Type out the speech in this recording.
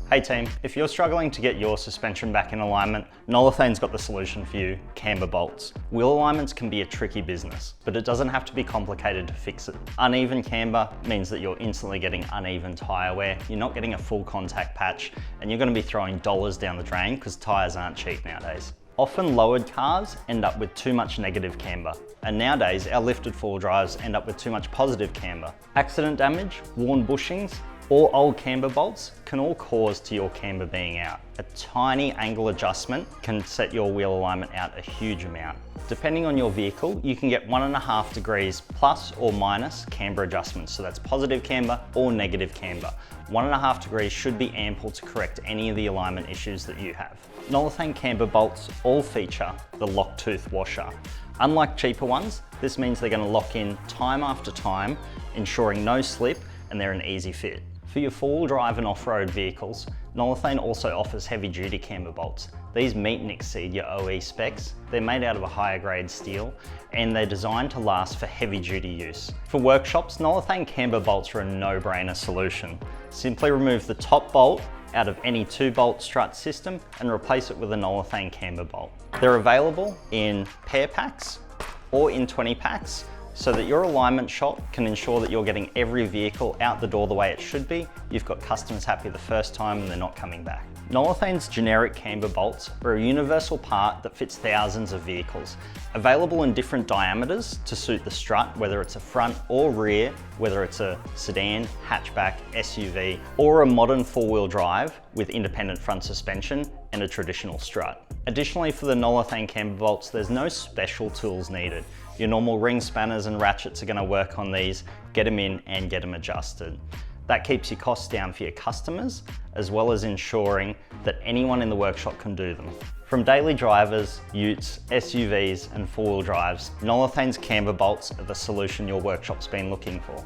Hey team, if you're struggling to get your suspension back in alignment, Nolathane's got the solution for you, camber bolts. Wheel alignments can be a tricky business, but it doesn't have to be complicated to fix it. Uneven camber means that you're instantly getting uneven tyre wear, you're not getting a full contact patch, and you're going to be throwing dollars down the drain because tyres aren't cheap nowadays. Often lowered cars end up with too much negative camber, and nowadays our lifted four-wheel drives end up with too much positive camber. Accident damage, worn bushings, or old camber bolts can all cause to your camber being out. A tiny angle adjustment can set your wheel alignment out a huge amount. Depending on your vehicle, you can get 1.5 degrees plus or minus camber adjustments. So that's positive camber or negative camber. 1.5 degrees should be ample to correct any of the alignment issues that you have. Nolathane Camber Bolts all feature the lock tooth washer. Unlike cheaper ones, this means they're going to lock in time after time, ensuring no slip, and they're an easy fit. For your four-wheel drive and off-road vehicles, Nolathane also offers heavy-duty camber bolts. These meet and exceed your OE specs. They're made out of a higher grade steel, and they're designed to last for heavy-duty use. For workshops, Nolathane camber bolts are a no-brainer solution. Simply remove the top bolt out of any 2-bolt strut system and replace it with a Nolathane camber bolt. They're available in pair packs or in 20 packs, so that your alignment shop can ensure that you're getting every vehicle out the door the way it should be. You've got customers happy the first time and they're not coming back. Nolathane's generic camber bolts are a universal part that fits thousands of vehicles. Available in different diameters to suit the strut, whether it's a front or rear, whether it's a sedan, hatchback, SUV, or a modern four-wheel drive with independent front suspension and a traditional strut. Additionally, for the Nolathane camber bolts, there's no special tools needed. Your normal ring spanners and ratchets are going to work on these, get them in and get them adjusted. That keeps your costs down for your customers, as well as ensuring that anyone in the workshop can do them. From daily drivers, utes, SUVs and four-wheel drives, Nolathane's camber bolts are the solution your workshop's been looking for.